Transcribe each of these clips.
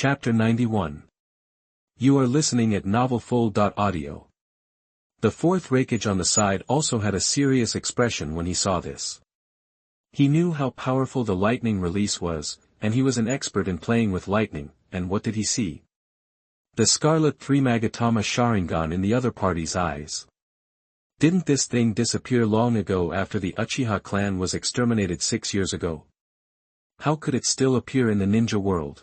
Chapter 91. You are listening at novelfull.audio. The fourth Hokage on the side also had a serious expression when he saw this. He knew how powerful the lightning release was, and he was an expert in playing with lightning, and what did he see? The scarlet three-magatama Sharingan in the other party's eyes. Didn't this thing disappear long ago after the Uchiha clan was exterminated 6 years ago? How could it still appear in the ninja world?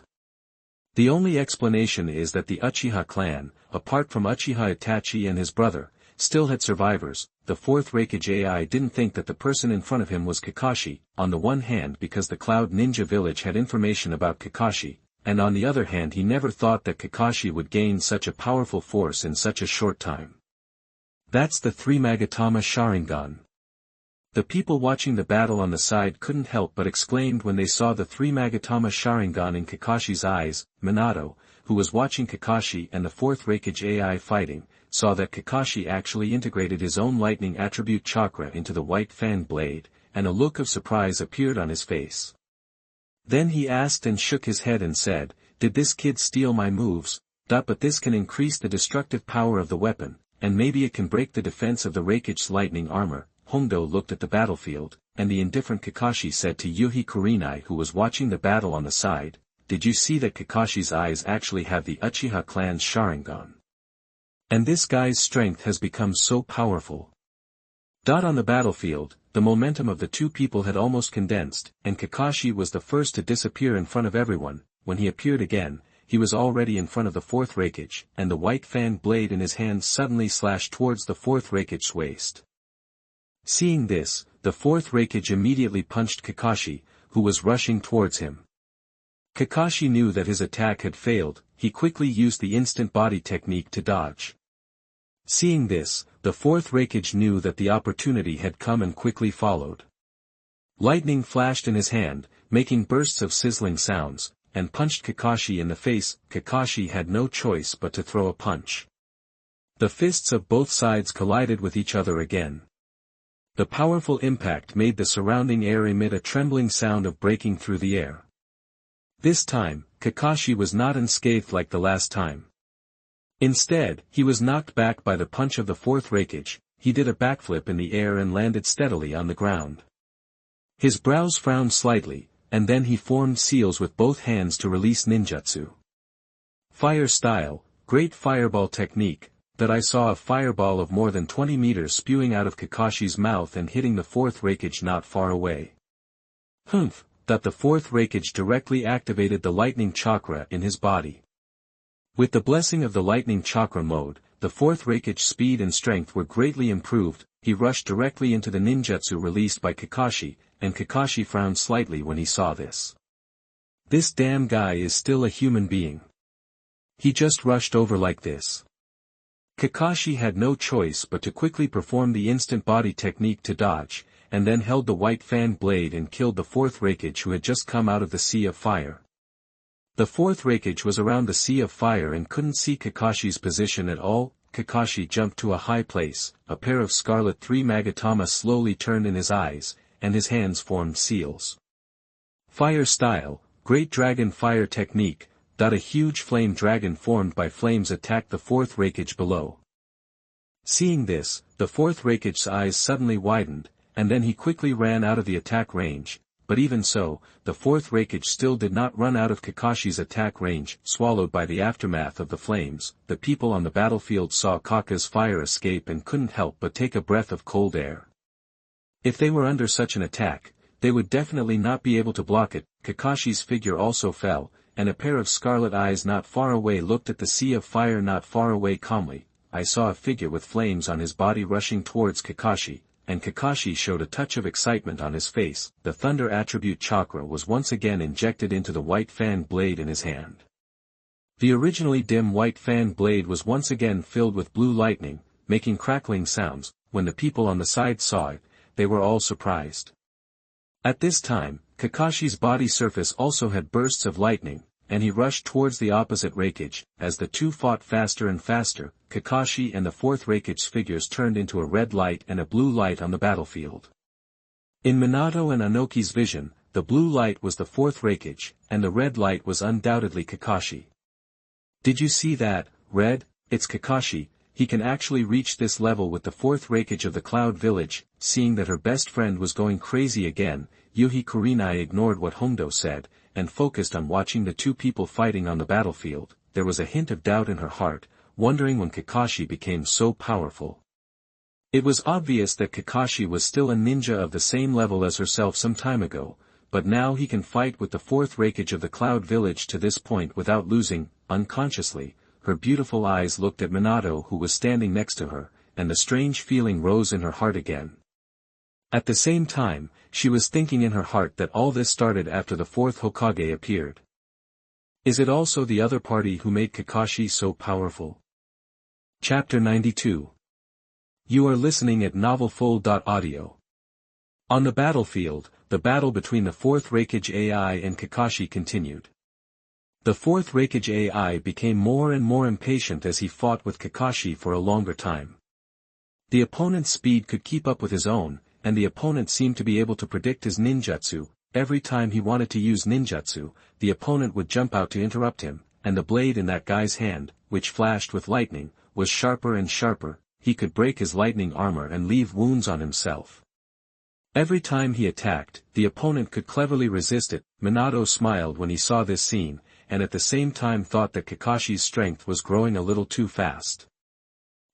The only explanation is that the Uchiha clan, apart from Uchiha Itachi and his brother, still had survivors. The fourth Hokage AI didn't think that the person in front of him was Kakashi, on the one hand because the Cloud Ninja Village had information about Kakashi, and on the other hand he never thought that Kakashi would gain such a powerful force in such a short time. That's the three-magatama Sharingan. The people watching the battle on the side couldn't help but exclaimed when they saw the three-magatama Sharingan in Kakashi's eyes. Minato, who was watching Kakashi and the fourth Hokage AI fighting, saw that Kakashi actually integrated his own lightning attribute chakra into the white fan blade, and a look of surprise appeared on his face. Then he asked and shook his head and said, "Did this kid steal my moves? But this can increase the destructive power of the weapon, and maybe it can break the defense of the Hokage's lightning armor." Hondo looked at the battlefield, and the indifferent Kakashi said to Yuhi Kurenai, who was watching the battle on the side, "Did you see that Kakashi's eyes actually have the Uchiha clan's Sharingan? And this guy's strength has become so powerful." On the battlefield, the momentum of the two people had almost condensed, and Kakashi was the first to disappear in front of everyone. When he appeared again, he was already in front of the fourth Hokage, and the white fan blade in his hand suddenly slashed towards the fourth Hokage's waist. Seeing this, the fourth Hokage immediately punched Kakashi, who was rushing towards him. Kakashi knew that his attack had failed. He quickly used the instant body technique to dodge. Seeing this, the fourth Hokage knew that the opportunity had come and quickly followed. Lightning flashed in his hand, making bursts of sizzling sounds, and punched Kakashi in the face. Kakashi had no choice but to throw a punch. The fists of both sides collided with each other again. The powerful impact made the surrounding air emit a trembling sound of breaking through the air. This time, Kakashi was not unscathed like the last time. Instead, he was knocked back by the punch of the fourth Hokage. He did a backflip in the air and landed steadily on the ground. His brows frowned slightly, and then he formed seals with both hands to release ninjutsu. Fire style, great fireball technique. That I saw a fireball of more than 20 meters spewing out of Kakashi's mouth and hitting the fourth Hokage not far away. That the fourth Hokage directly activated the lightning chakra in his body. With the blessing of the lightning chakra mode, the fourth Hokage's speed and strength were greatly improved. He rushed directly into the ninjutsu released by Kakashi, and Kakashi frowned slightly when he saw this. This damn guy is still a human being. He just rushed over like this. Kakashi had no choice but to quickly perform the instant body technique to dodge, and then held the white fan blade and killed the fourth Hokage who had just come out of the sea of fire. The fourth Hokage was around the sea of fire and couldn't see Kakashi's position at all. Kakashi jumped to a high place, a pair of scarlet three-magatama slowly turned in his eyes, and his hands formed seals. Fire style, great dragon fire technique. A huge flame dragon formed by flames attacked the fourth Hokage below. Seeing this, the fourth Hokage's eyes suddenly widened, and then he quickly ran out of the attack range, but even so, the fourth Hokage still did not run out of Kakashi's attack range. Swallowed by the aftermath of the flames, the people on the battlefield saw Kaka's fire escape and couldn't help but take a breath of cold air. If they were under such an attack, they would definitely not be able to block it. Kakashi's figure also fell, and a pair of scarlet eyes not far away looked at the sea of fire not far away calmly. I saw a figure with flames on his body rushing towards Kakashi, and Kakashi showed a touch of excitement on his face. The thunder attribute chakra was once again injected into the white fan blade in his hand. The originally dim white fan blade was once again filled with blue lightning, making crackling sounds. When the people on the side saw it, they were all surprised. At this time, Kakashi's body surface also had bursts of lightning, and he rushed towards the opposite Hokage. As the two fought faster and faster, Kakashi and the fourth Hokage's figures turned into a red light and a blue light on the battlefield. In Minato and Anoki's vision, the blue light was the fourth Raikage, and the red light was undoubtedly Kakashi. Did you see that, Red? It's Kakashi. He can actually reach this level with the fourth Raikage of the Cloud Village. Seeing that her best friend was going crazy again, Yuhi Kurenai ignored what Hondo said, and focused on watching the two people fighting on the battlefield. There was a hint of doubt in her heart, wondering when Kakashi became so powerful. It was obvious that Kakashi was still a ninja of the same level as herself some time ago, but now he can fight with the fourth Raikage of the Cloud Village to this point without losing. Unconsciously, her beautiful eyes looked at Minato, who was standing next to her, and the strange feeling rose in her heart again. At the same time, she was thinking in her heart that all this started after the fourth Hokage appeared. Is it also the other party who made Kakashi so powerful? Chapter 92. You are listening at novelfull.audio. On the battlefield, the battle between the fourth Raikage AI and Kakashi continued. The fourth Raikage AI became more and more impatient as he fought with Kakashi for a longer time. The opponent's speed could keep up with his own, and the opponent seemed to be able to predict his ninjutsu. Every time he wanted to use ninjutsu, the opponent would jump out to interrupt him, and the blade in that guy's hand, which flashed with lightning, was sharper and sharper. He could break his lightning armor and leave wounds on himself. Every time he attacked, the opponent could cleverly resist it. Minato smiled when he saw this scene, and at the same time thought that Kakashi's strength was growing a little too fast.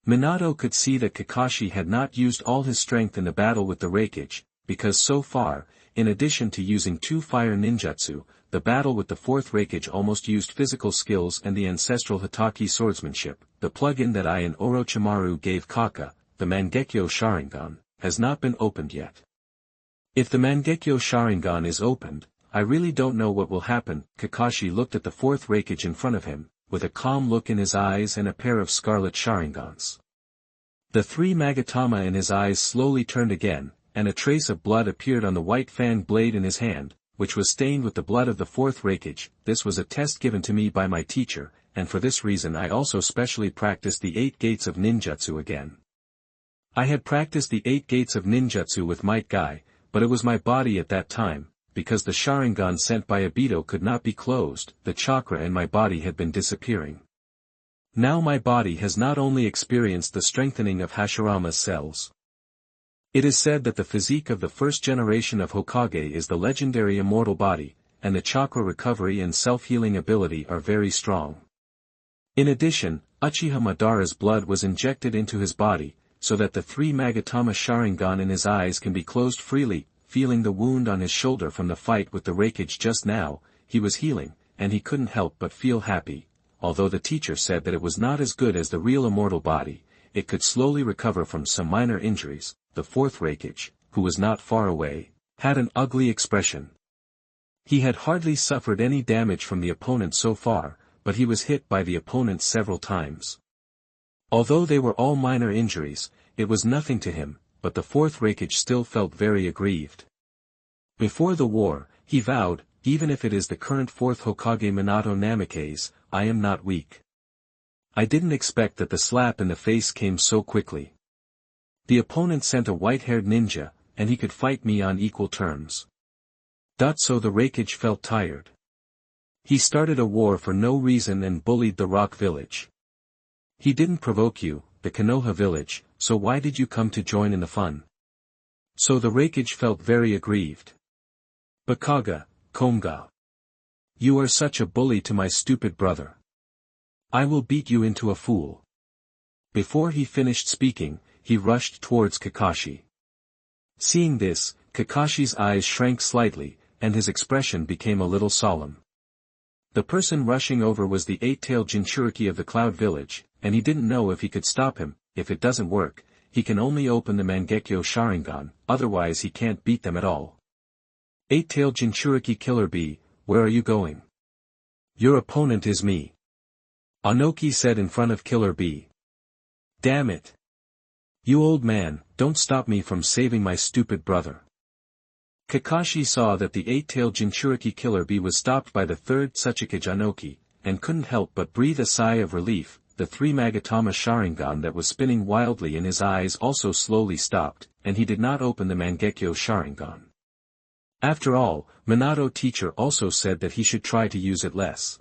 Minato could see that Kakashi had not used all his strength in the battle with the Raikage, because so far, in addition to using two fire ninjutsu, the battle with the fourth Raikage almost used physical skills and the ancestral Hitaki swordsmanship. The plug-in that I and Orochimaru gave Kaka, the Mangekyo Sharingan, has not been opened yet. If the Mangekyo Sharingan is opened, I really don't know what will happen. Kakashi looked at the fourth Raikage in front of him, with a calm look in his eyes and a pair of scarlet Sharingans. The three Magatama in his eyes slowly turned again, and a trace of blood appeared on the white fan blade in his hand, which was stained with the blood of the fourth Raikage. This was a test given to me by my teacher, and for this reason I also specially practiced the 8 gates of ninjutsu again. I had practiced the 8 gates of ninjutsu with Might Guy, but it was my body at that time, because the Sharingan sent by Obito could not be closed. The chakra in my body had been disappearing. Now my body has not only experienced the strengthening of Hashirama's cells. It is said that the physique of the first generation of Hokage is the legendary immortal body, and the chakra recovery and self-healing ability are very strong. In addition, Uchiha Madara's blood was injected into his body, so that the three Magatama Sharingan in his eyes can be closed freely. Feeling the wound on his shoulder from the fight with the Raikage just now, he was healing, and he couldn't help but feel happy. Although the teacher said that it was not as good as the real immortal body, it could slowly recover from some minor injuries. The fourth Raikage, who was not far away, had an ugly expression. He had hardly suffered any damage from the opponent so far, but he was hit by the opponent several times. Although they were all minor injuries, it was nothing to him, but the fourth Raikage still felt very aggrieved. Before the war, he vowed, even if it is the current fourth Hokage Minato Namikaze, I am not weak. I didn't expect that the slap in the face came so quickly. The opponent sent a white-haired ninja, and he could fight me on equal terms. So the Raikage felt tired. He started a war for no reason and bullied the Rock Village. He didn't provoke you, the Konoha Village, so why did you come to join in the fun? So the Raikage felt very aggrieved. Bakaga, Komga. You are such a bully to my stupid brother. I will beat you into a fool. Before he finished speaking, he rushed towards Kakashi. Seeing this, Kakashi's eyes shrank slightly, and his expression became a little solemn. The person rushing over was the 8-tailed Jinchuriki of the Cloud Village, and he didn't know if he could stop him. If it doesn't work, he can only open the Mangekyo Sharingan, otherwise he can't beat them at all. 8-tailed Jinchuriki Killer Bee, where are you going? Your opponent is me. Anoki said in front of Killer Bee. Damn it. You old man, don't stop me from saving my stupid brother. Kakashi saw that the 8-tailed Jinchuriki Killer Bee was stopped by the third Tsuchikage Anoki, and couldn't help but breathe a sigh of relief. The three Magatama Sharingan that was spinning wildly in his eyes also slowly stopped, and he did not open the Mangekyo Sharingan. After all, Minato teacher also said that he should try to use it less.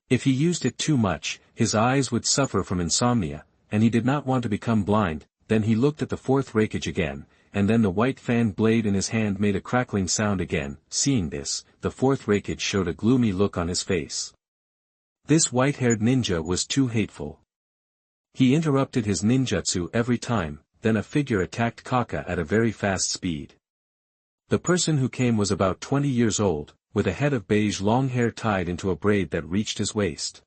If he used it too much, his eyes would suffer from insomnia, and he did not want to become blind. Then he looked at the fourth Raikage again, and then the white fan blade in his hand made a crackling sound again. Seeing this, the fourth Raikage showed a gloomy look on his face. This white-haired ninja was too hateful. He interrupted his ninjutsu every time, then a figure attacked Kaka at a very fast speed. The person who came was about 20 years old, with a head of beige long hair tied into a braid that reached his waist.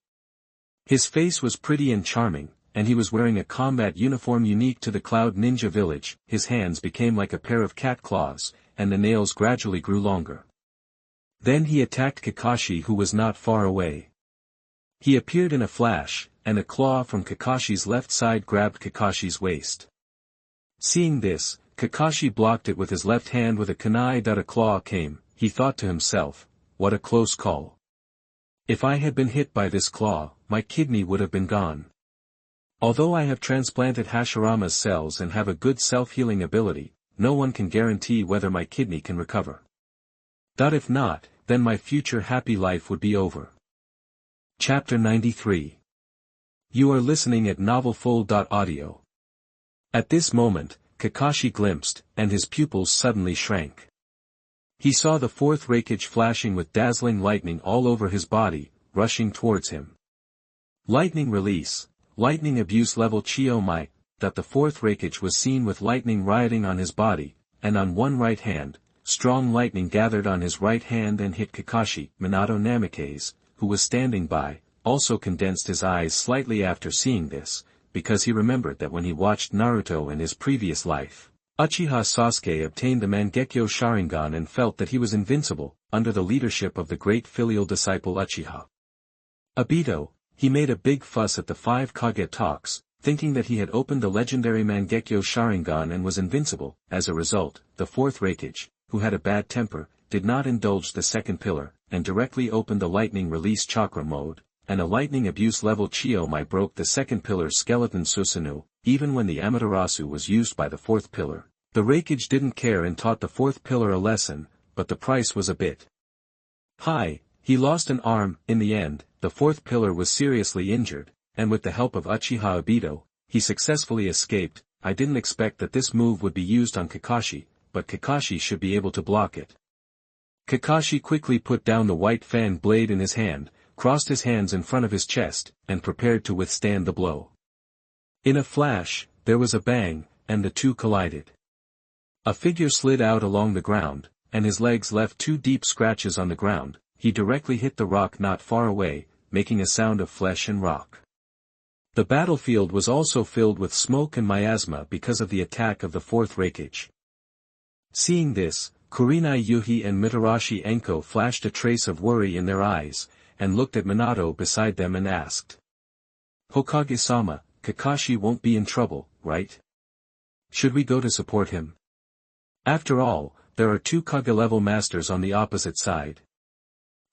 His face was pretty and charming, and he was wearing a combat uniform unique to the Cloud Ninja Village. His hands became like a pair of cat claws, and the nails gradually grew longer. Then he attacked Kakashi, who was not far away. He appeared in a flash, and a claw from Kakashi's left side grabbed Kakashi's waist. Seeing this, Kakashi blocked it with his left hand with a kunai. A claw came. He thought to himself, what a close call. If I had been hit by this claw, my kidney would have been gone. Although I have transplanted Hashirama's cells and have a good self-healing ability, no one can guarantee whether my kidney can recover. If not, then my future happy life would be over. Chapter 93. You are listening at novelfull.audio. At this moment, Kakashi glimpsed, and his pupils suddenly shrank. He saw the fourth Raikage flashing with dazzling lightning all over his body, rushing towards him. Lightning release. Lightning abuse level Chiomai. The fourth Raikage was seen with lightning rioting on his body, and on one right hand, strong lightning gathered on his right hand and hit Kakashi. Minato Namikaze, who was standing by, also condensed his eyes slightly after seeing this, because he remembered that when he watched Naruto in his previous life, Uchiha Sasuke obtained the Mangekyo Sharingan and felt that he was invincible, under the leadership of the great filial disciple Uchiha Obito. He made a big fuss at the 5 Kage talks, thinking that he had opened the legendary Mangekyo Sharingan and was invincible. As a result, the fourth Raikage, who had a bad temper, did not indulge the second pillar, and directly opened the lightning release chakra mode, and a lightning abuse level Chiomai broke the second pillar's skeleton Susanoo. Even when the Amaterasu was used by the fourth pillar, the Raikage didn't care and taught the fourth pillar a lesson, but the price was a bit high. He lost an arm. In the end, the fourth pillar was seriously injured, and with the help of Uchiha Obito, he successfully escaped. I didn't expect that this move would be used on Kakashi, but Kakashi should be able to block it. Kakashi quickly put down the white fan blade in his hand, crossed his hands in front of his chest, and prepared to withstand the blow. In a flash, there was a bang, and the two collided. A figure slid out along the ground, and his legs left 2 deep scratches on the ground. He directly hit the rock not far away, making a sound of flesh and rock. The battlefield was also filled with smoke and miasma because of the attack of the fourth Raikage. Seeing this, Kurenai Yuhi and Mitarashi Enko flashed a trace of worry in their eyes, and looked at Minato beside them and asked, Hokage-sama, Kakashi won't be in trouble, right? Should we go to support him? After all, there are 2 Kage-level masters on the opposite side.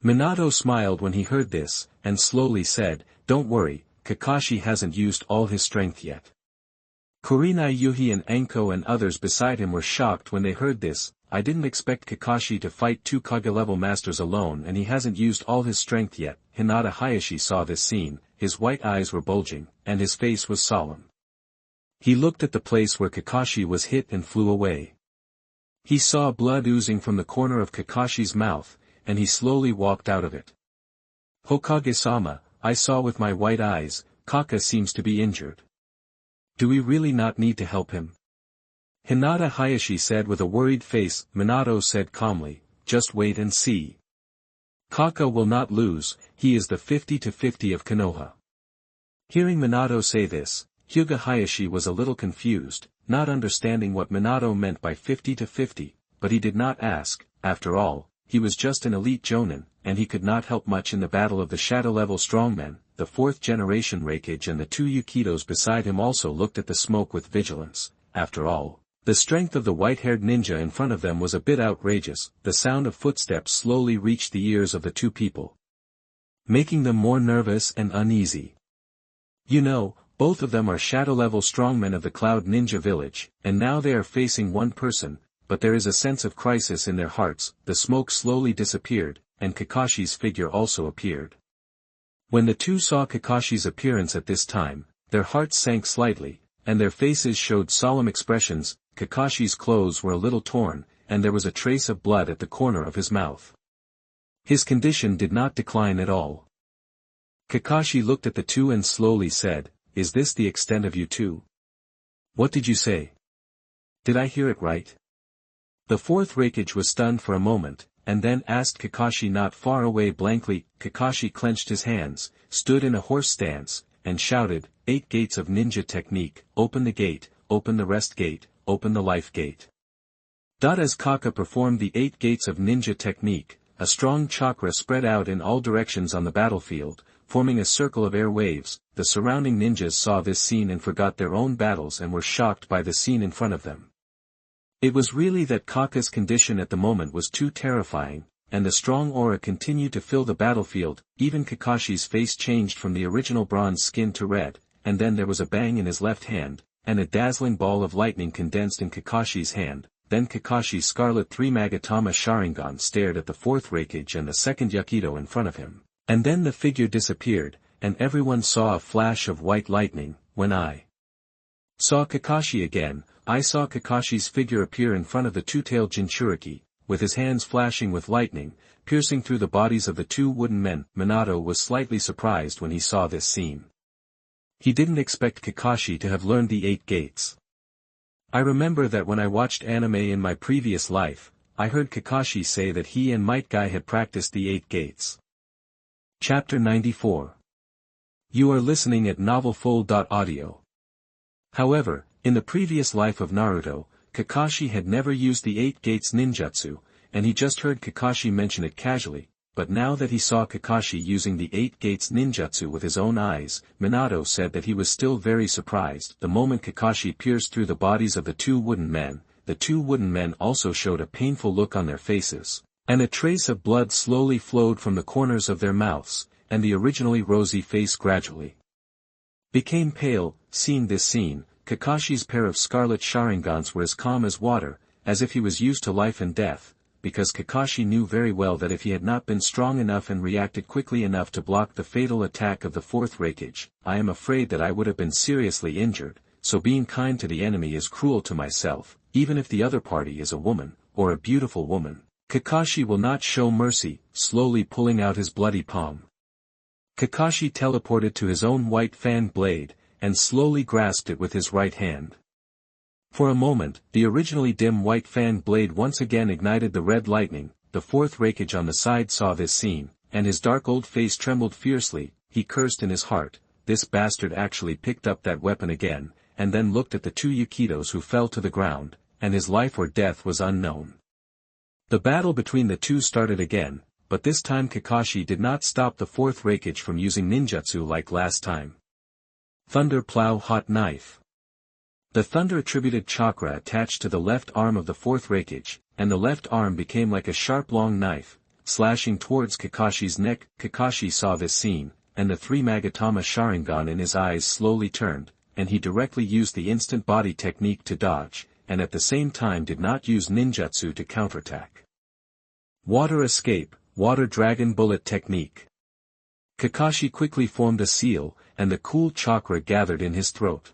Minato smiled when he heard this, and slowly said, don't worry, Kakashi hasn't used all his strength yet. Kurenai Yuhi and Enko and others beside him were shocked when they heard this. I didn't expect Kakashi to fight 2 Kage-level masters alone, and he hasn't used all his strength yet. Hinata Hayashi saw this scene, his white eyes were bulging, and his face was solemn. He looked at the place where Kakashi was hit and flew away. He saw blood oozing from the corner of Kakashi's mouth, and he slowly walked out of it. Hokage-sama, I saw with my white eyes, Kaka seems to be injured. Do we really not need to help him? Hinata Hayashi said with a worried face. Minato said calmly, just wait and see. Kaka will not lose, he is the 50-50 of Konoha. Hearing Minato say this, Hyuga Hayashi was a little confused, not understanding what Minato meant by 50-50, but he did not ask. After all, he was just an elite jonin, and he could not help much in the battle of the shadow-level strongmen. The 4th generation Raikage and the 2 Yukitos beside him also looked at the smoke with vigilance. After all, the strength of the white-haired ninja in front of them was a bit outrageous. The sound of footsteps slowly reached the ears of the 2 people, making them more nervous and uneasy. You know, both of them are shadow-level strongmen of the Cloud Ninja Village, and now they are facing one person. but there is a sense of crisis in their hearts. The smoke slowly disappeared, and Kakashi's figure also appeared. When the two saw Kakashi's appearance at this time, their hearts sank slightly, and their faces showed solemn expressions. Kakashi's clothes were a little torn, and there was a trace of blood at the corner of his mouth. His condition did not decline at all. Kakashi looked at the two and slowly said, "Is this the extent of you two? What did you say? Did I hear it right?" The fourth Raikage was stunned for a moment, and then asked Kakashi not far away blankly. Kakashi clenched his hands, stood in a horse stance, and shouted, "8 gates of ninja technique, open the gate, open the rest gate, open the life gate." As Kaka performed the 8 gates of ninja technique, a strong chakra spread out in all directions on the battlefield, forming a circle of air waves. The surrounding ninjas saw this scene and forgot their own battles and were shocked by the scene in front of them. It was really that Kaka's condition at the moment was too terrifying, and the strong aura continued to fill the battlefield. Even Kakashi's face changed from the original bronze skin to red, and then there was a bang in his left hand, and a dazzling ball of lightning condensed in Kakashi's hand. Then Kakashi's scarlet 3 Magatama Sharingan stared at the fourth Raikage and the second Yakido in front of him, and then the figure disappeared, and everyone saw a flash of white lightning. When I saw Kakashi again, I saw Kakashi's figure appear in front of the two-tailed Jinchuriki, with his hands flashing with lightning, piercing through the bodies of the two wooden men. Minato was slightly surprised when he saw this scene. He didn't expect Kakashi to have learned the 8 gates. I remember that when I watched anime in my previous life, I heard Kakashi say that he and Might Guy had practiced the 8 gates. Chapter 94. You are listening at novelfull.audio. However, in the previous life of Naruto, Kakashi had never used the 8 gates ninjutsu, and he just heard Kakashi mention it casually, but now that he saw Kakashi using the 8 gates ninjutsu with his own eyes, Minato said that he was still very surprised. The moment Kakashi pierced through the bodies of the two wooden men, the two wooden men also showed a painful look on their faces, and a trace of blood slowly flowed from the corners of their mouths, and the originally rosy face gradually became pale. Seeing this scene, Kakashi's pair of scarlet Sharingans were as calm as water, as if he was used to life and death, because Kakashi knew very well that if he had not been strong enough and reacted quickly enough to block the fatal attack of the fourth Raikage, I am afraid that I would have been seriously injured. So being kind to the enemy is cruel to myself. Even if the other party is a woman, or a beautiful woman, Kakashi will not show mercy. Slowly pulling out his bloody palm, Kakashi teleported to his own white fan blade, and slowly grasped it with his right hand. For a moment, the originally dim white fan blade once again ignited the red lightning. The fourth Raikage on the side saw this scene, and his dark old face trembled fiercely. He cursed in his heart, "This bastard actually picked up that weapon again," and then looked at the two Yakidos who fell to the ground, and his life or death was unknown. The battle between the two started again, but this time Kakashi did not stop the fourth Raikage from using ninjutsu like last time. Thunder Plow Hot Knife. The thunder-attributed chakra attached to the left arm of the fourth Raikage, and the left arm became like a sharp long knife, slashing towards Kakashi's neck. Kakashi saw this scene, and the 3 Magatama Sharingan in his eyes slowly turned, and he directly used the instant body technique to dodge, and at the same time did not use ninjutsu to counterattack. Water Escape, Water Dragon Bullet Technique. Kakashi quickly formed a seal, and the cool chakra gathered in his throat.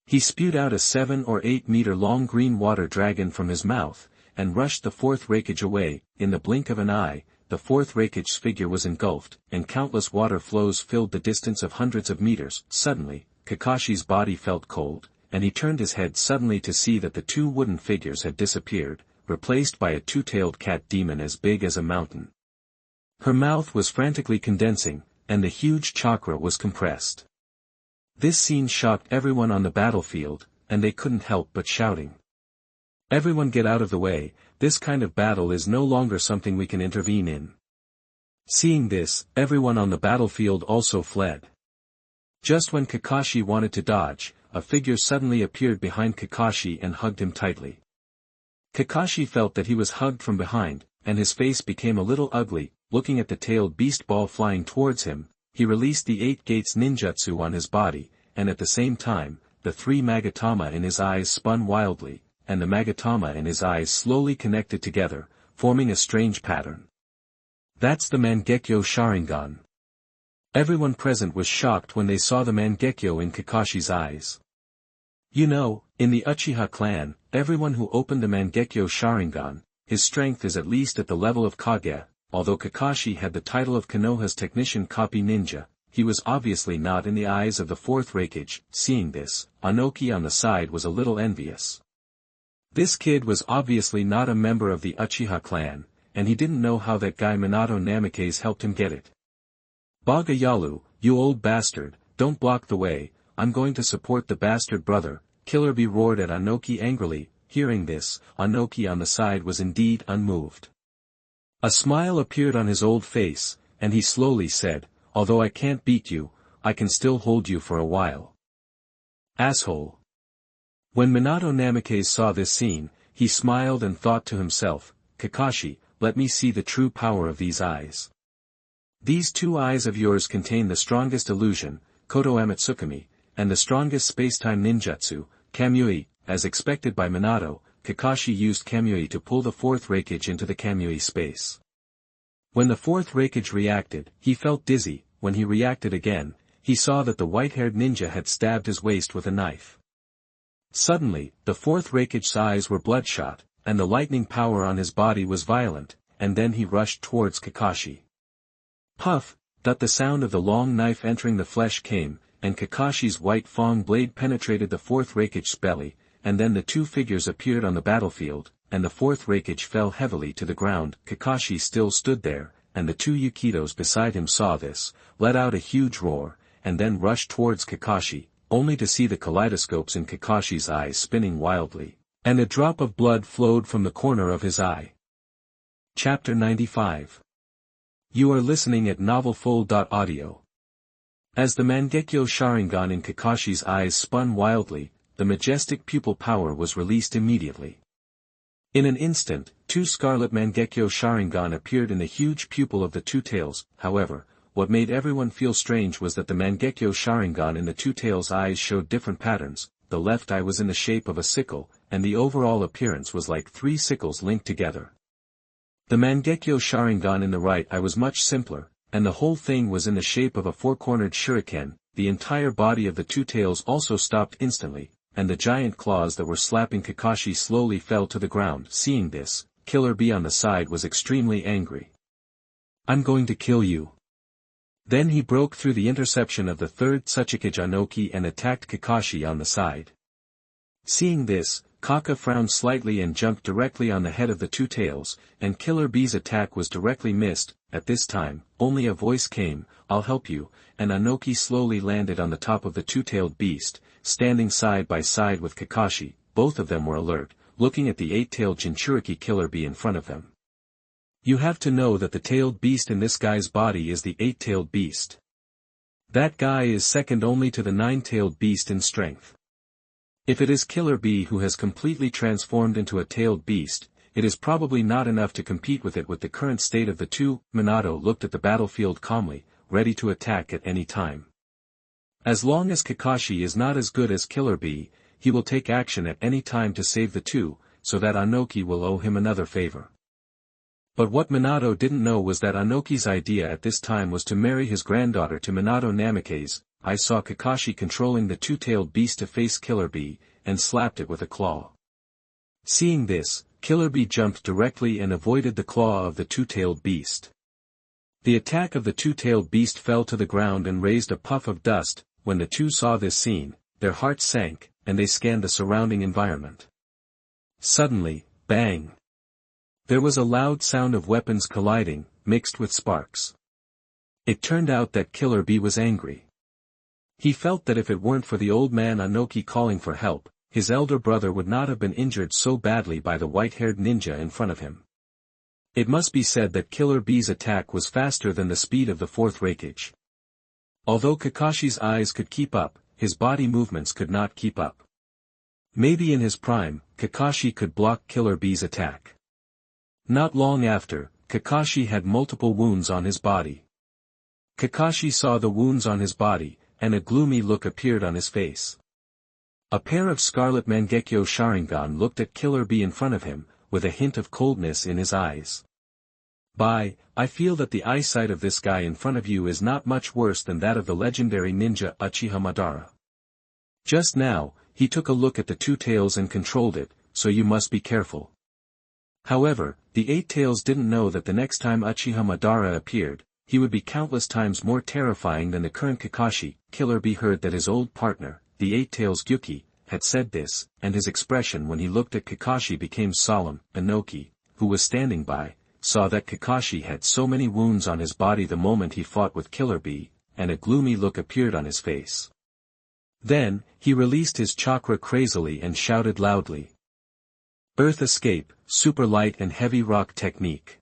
He spewed out a 7 or 8 meter long green water dragon from his mouth, and rushed the fourth Raikage away. In the blink of an eye, the fourth Raikage's figure was engulfed, and countless water flows filled the distance of hundreds of meters. Suddenly, Kakashi's body felt cold, and he turned his head suddenly to see that the two wooden figures had disappeared, replaced by a two-tailed cat demon as big as a mountain. Her mouth was frantically condensing, and the huge chakra was compressed. This scene shocked everyone on the battlefield, and they couldn't help but shouting, "Everyone get out of the way, this kind of battle is no longer something we can intervene in." Seeing this, everyone on the battlefield also fled. Just when Kakashi wanted to dodge, a figure suddenly appeared behind Kakashi and hugged him tightly. Kakashi felt that he was hugged from behind, and his face became a little ugly. Looking at the tailed beast ball flying towards him, he released the 8 gates ninjutsu on his body, and at the same time, the 3 Magatama in his eyes spun wildly, and the Magatama in his eyes slowly connected together, forming a strange pattern. That's the Mangekyo Sharingan. Everyone present was shocked when they saw the Mangekyo in Kakashi's eyes. You know, in the Uchiha clan, everyone who opened the Mangekyo Sharingan, his strength is at least at the level of Kage. Although Kakashi had the title of Konoha's technician copy ninja, he was obviously not in the eyes of the fourth Raikage. Seeing this, Anoki on the side was a little envious. This kid was obviously not a member of the Uchiha clan, and he didn't know how that guy Minato Namikaze helped him get it. Bagayalu, you old bastard, don't block the way, I'm going to support the bastard brother, Killer Bee roared at Anoki angrily. Hearing this, Anoki on the side was indeed unmoved. A smile appeared on his old face, and he slowly said, although I can't beat you, I can still hold you for a while. Asshole. When Minato Namikaze saw this scene, he smiled and thought to himself, Kakashi, let me see the true power of these eyes. These two eyes of yours contain the strongest illusion, Koto Amatsukami, and the strongest spacetime ninjutsu, Kamui. As expected by Minato, Kakashi used Kamui to pull the fourth Raikage into the Kamui space. When the fourth Raikage reacted, he felt dizzy. When he reacted again, he saw that the white-haired ninja had stabbed his waist with a knife. Suddenly, the fourth Raikage's eyes were bloodshot, and the lightning power on his body was violent, and then he rushed towards Kakashi. Puff! The sound of the long knife entering the flesh came, and Kakashi's white fang blade penetrated the fourth Raikage's belly, and then the two figures appeared on the battlefield, and the fourth Raikage fell heavily to the ground. Kakashi still stood there, and the two Yukitos beside him saw this, let out a huge roar, and then rushed towards Kakashi, only to see the kaleidoscopes in Kakashi's eyes spinning wildly, and a drop of blood flowed from the corner of his eye. Chapter 95. You are listening at novelfull.audio. As the Mangekyo Sharingan in Kakashi's eyes spun wildly, the majestic pupil power was released immediately. In an instant, two scarlet Mangekyo Sharingan appeared in the huge pupil of the two tails. However, what made everyone feel strange was that the Mangekyo Sharingan in the two tails' eyes showed different patterns. The left eye was in the shape of a sickle, and the overall appearance was like three sickles linked together. The Mangekyo Sharingan in the right eye was much simpler, and the whole thing was in the shape of a four-cornered shuriken. The entire body of the two tails also stopped instantly, and the giant claws that were slapping Kakashi slowly fell to the ground. Seeing this, Killer Bee on the side was extremely angry. I'm going to kill you. Then he broke through the interception of the third Tsuchikage Anoki and attacked Kakashi on the side. Seeing this, Kaka frowned slightly and jumped directly on the head of the two tails, and Killer Bee's attack was directly missed. At this time, only a voice came, I'll help you, and Anoki slowly landed on the top of the two-tailed beast, standing side by side with Kakashi. Both of them were alert, looking at the eight-tailed Jinchuriki Killer Bee in front of them. You have to know that the tailed beast in this guy's body is the eight-tailed beast. That guy is second only to the nine-tailed beast in strength. If it is Killer Bee who has completely transformed into a tailed beast, it is probably not enough to compete with it with the current state of the two. Minato looked at the battlefield calmly, ready to attack at any time. As long as Kakashi is not as good as Killer Bee, he will take action at any time to save the two, so that Anoki will owe him another favor. But what Minato didn't know was that Anoki's idea at this time was to marry his granddaughter to Minato Namikaze. I saw Kakashi controlling the two-tailed beast to face Killer Bee, and slapped it with a claw. Seeing this, Killer Bee jumped directly and avoided the claw of the two-tailed beast. The attack of the two-tailed beast fell to the ground and raised a puff of dust. When the two saw this scene, their hearts sank, and they scanned the surrounding environment. Suddenly, bang! There was a loud sound of weapons colliding, mixed with sparks. It turned out that Killer Bee was angry. He felt that if it weren't for the old man Anoki calling for help, his elder brother would not have been injured so badly by the white-haired ninja in front of him. It must be said that Killer Bee's attack was faster than the speed of the fourth Raikage. Although Kakashi's eyes could keep up, his body movements could not keep up. Maybe in his prime, Kakashi could block Killer Bee's attack. Not long after, Kakashi had multiple wounds on his body. Kakashi saw the wounds on his body, and a gloomy look appeared on his face. A pair of scarlet Mangekyo Sharingan looked at Killer Bee in front of him, with a hint of coldness in his eyes. I feel that the eyesight of this guy in front of you is not much worse than that of the legendary ninja Uchiha Madara. Just now, he took a look at the two tails and controlled it, so you must be careful. However, the eight tails didn't know that the next time Uchiha Madara appeared, he would be countless times more terrifying than the current Kakashi. Killer Bee heard that his old partner, the eight tails Gyuki, had said this, and his expression when he looked at Kakashi became solemn. Inoki, who was standing by, saw that Kakashi had so many wounds on his body the moment he fought with Killer Bee, and a gloomy look appeared on his face. Then, he released his chakra crazily and shouted loudly. Earth Escape, Super Light and Heavy Rock Technique.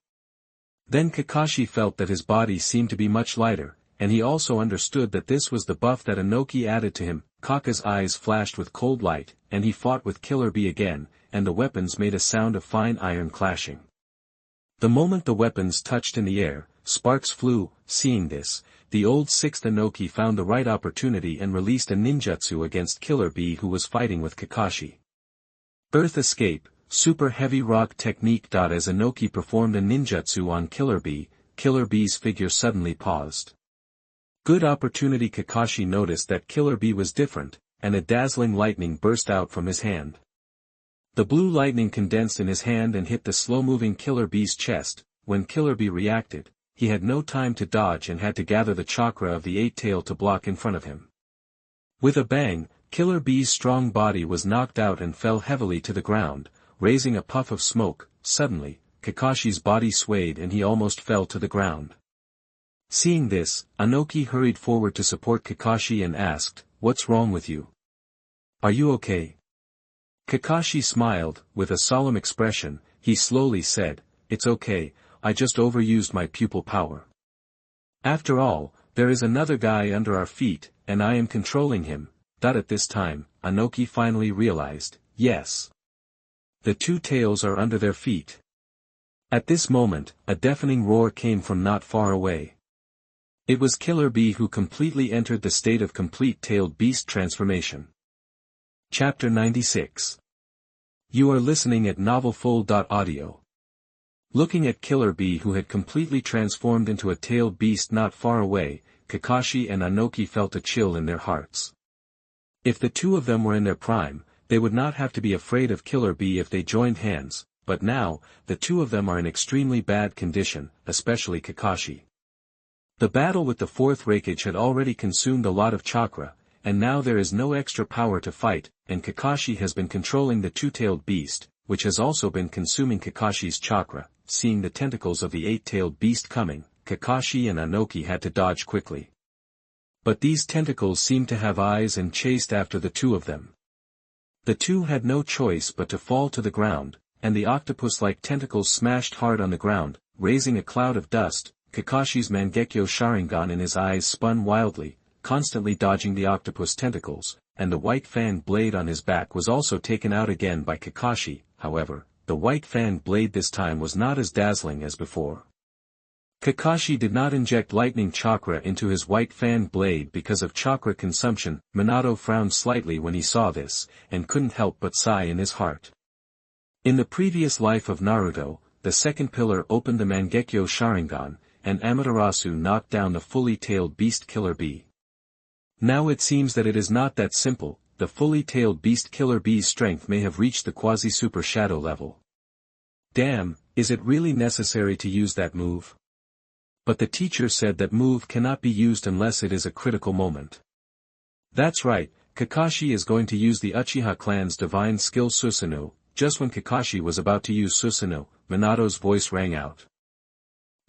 Then Kakashi felt that his body seemed to be much lighter, and he also understood that this was the buff that Inoki added to him. Kaka's eyes flashed with cold light, and he fought with Killer Bee again, and the weapons made a sound of fine iron clashing. The moment the weapons touched in the air, sparks flew. Seeing this, the old sixth Inoki found the right opportunity and released a ninjutsu against Killer Bee who was fighting with Kakashi. Earth Escape, Super Heavy Rock Technique. As Inoki performed a ninjutsu on Killer Bee's figure suddenly paused. Good opportunity. Kakashi noticed that Killer Bee was different, and a dazzling lightning burst out from his hand. The blue lightning condensed in his hand and hit the slow-moving Killer Bee's chest. When Killer Bee reacted, he had no time to dodge and had to gather the chakra of the eight-tail to block in front of him. With a bang, Killer Bee's strong body was knocked out and fell heavily to the ground, raising a puff of smoke. Suddenly, Kakashi's body swayed and he almost fell to the ground. Seeing this, Inoki hurried forward to support Kakashi and asked, "What's wrong with you? Are you okay?" Kakashi smiled. With a solemn expression, he slowly said, "It's okay, I just overused my pupil power. After all, there is another guy under our feet, and I am controlling him." At this time, Inoki finally realized, yes. The two tails are under their feet. At this moment, a deafening roar came from not far away. It was Killer Bee who completely entered the state of complete tailed beast transformation. Chapter 96. You are listening at novelfull.audio. Looking at Killer Bee who had completely transformed into a tailed beast not far away, Kakashi and Inoki felt a chill in their hearts. If the two of them were in their prime, they would not have to be afraid of Killer Bee if they joined hands, but now, the two of them are in extremely bad condition, especially Kakashi. The battle with the fourth Hokage had already consumed a lot of chakra, and now there is no extra power to fight, and Kakashi has been controlling the two-tailed beast, which has also been consuming Kakashi's chakra. Seeing the tentacles of the eight-tailed beast coming, Kakashi and Inoki had to dodge quickly. But these tentacles seemed to have eyes and chased after the two of them. The two had no choice but to fall to the ground, and the octopus-like tentacles smashed hard on the ground, raising a cloud of dust. Kakashi's Mangekyo Sharingan in his eyes spun wildly, constantly dodging the octopus tentacles, and the white fanged blade on his back was also taken out again by Kakashi. However, the white fanged blade this time was not as dazzling as before. Kakashi did not inject lightning chakra into his white fanged blade because of chakra consumption. Minato frowned slightly when he saw this, and couldn't help but sigh in his heart. In the previous life of Naruto, the second pillar opened the Mangekyo Sharingan, and Amaterasu knocked down the fully tailed beast Killer Bee. Now it seems that it is not that simple. The fully tailed beast Killer Bee's strength may have reached the quasi-super shadow level. Damn, is it really necessary to use that move? But the teacher said that move cannot be used unless it is a critical moment. That's right, Kakashi is going to use the Uchiha clan's divine skill Susanoo. Just when Kakashi was about to use Susanoo, Minato's voice rang out.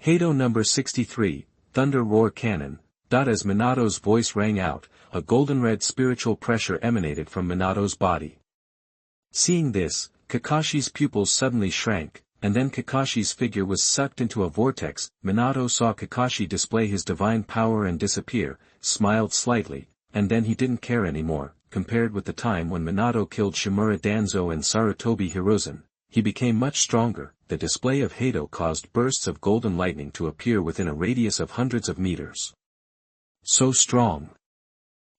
Hado number 63, Thunder Roar Cannon. As Minato's voice rang out, a golden-red spiritual pressure emanated from Minato's body. Seeing this, Kakashi's pupils suddenly shrank, and then Kakashi's figure was sucked into a vortex. Minato saw Kakashi display his divine power and disappear, smiled slightly, and then he didn't care anymore. Compared with the time when Minato killed Shimura Danzo and Sarutobi Hiruzen, he became much stronger. The display of Hado caused bursts of golden lightning to appear within a radius of hundreds of meters. So strong.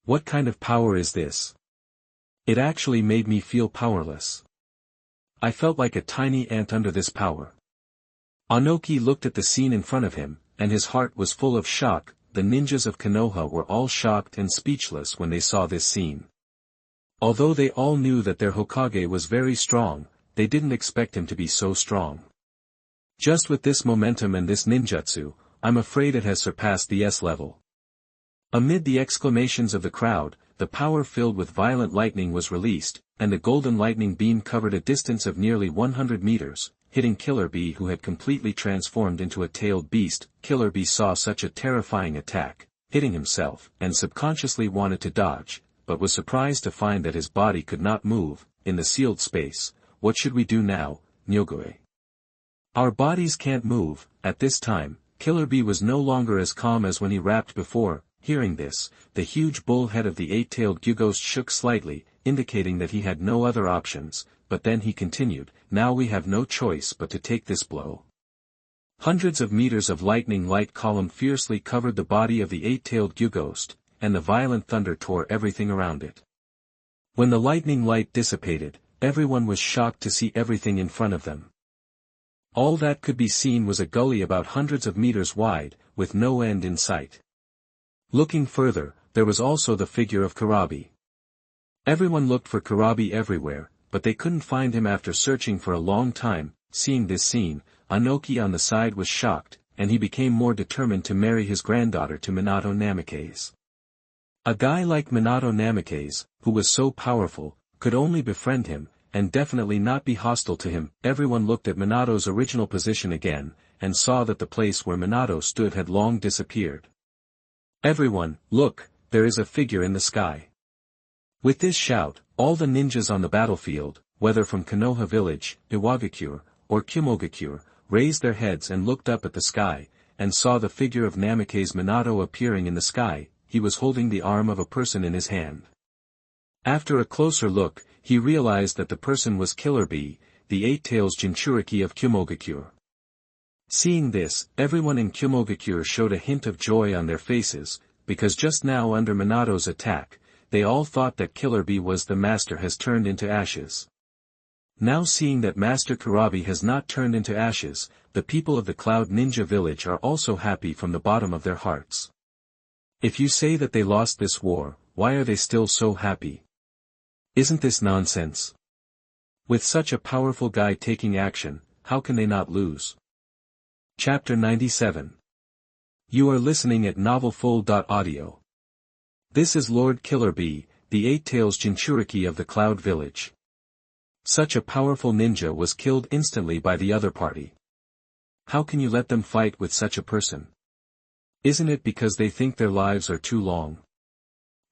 What kind of power is this? It actually made me feel powerless. I felt like a tiny ant under this power. Onoki looked at the scene in front of him, and his heart was full of shock. The ninjas of Konoha were all shocked and speechless when they saw this scene. Although they all knew that their Hokage was very strong, they didn't expect him to be so strong. Just with this momentum and this ninjutsu, I'm afraid it has surpassed the S level. Amid the exclamations of the crowd, the power filled with violent lightning was released, and the golden lightning beam covered a distance of nearly 100 meters, hitting Killer Bee, who had completely transformed into a tailed beast. Killer Bee saw such a terrifying attack, hitting himself, and subconsciously wanted to dodge, but was surprised to find that his body could not move. In the sealed space, what should we do now, Nyogoe? Our bodies can't move. At this time, Killer Bee was no longer as calm as when he rapped before. Hearing this, the huge bull head of the eight-tailed Gyughost shook slightly, indicating that he had no other options, but then he continued, now we have no choice but to take this blow. Hundreds of meters of lightning light column fiercely covered the body of the eight-tailed Gyughost, and the violent thunder tore everything around it. When the lightning light dissipated, everyone was shocked to see everything in front of them. All that could be seen was a gully about hundreds of meters wide, with no end in sight. Looking further, there was also the figure of Kurabi. Everyone looked for Kurabi everywhere, but they couldn't find him after searching for a long time. Seeing this scene, Onoki on the side was shocked, and he became more determined to marry his granddaughter to Minato Namikaze. A guy like Minato Namikaze, who was so powerful, could only befriend him, and definitely not be hostile to him. Everyone looked at Minato's original position again, and saw that the place where Minato stood had long disappeared. Everyone, look, there is a figure in the sky. With this shout, all the ninjas on the battlefield, whether from Konoha village, Iwagakure, or Kumogakure, raised their heads and looked up at the sky, and saw the figure of Namikaze Minato appearing in the sky. He was holding the arm of a person in his hand. After a closer look, he realized that the person was Killer Bee, the eight-tails Jinchuriki of Kumogakure. Seeing this, everyone in Kumogakure showed a hint of joy on their faces, because just now under Minato's attack, they all thought that Killer Bee was the master has turned into ashes. Now seeing that Master Kurabi has not turned into ashes, the people of the Cloud Ninja village are also happy from the bottom of their hearts. If you say that they lost this war, why are they still so happy? Isn't this nonsense? With such a powerful guy taking action, how can they not lose? Chapter 97. You are listening at novelfull.audio. This is Lord Killer Bee, the eight-tails Jinchuriki of the Cloud Village. Such a powerful ninja was killed instantly by the other party. How can you let them fight with such a person? Isn't it because they think their lives are too long?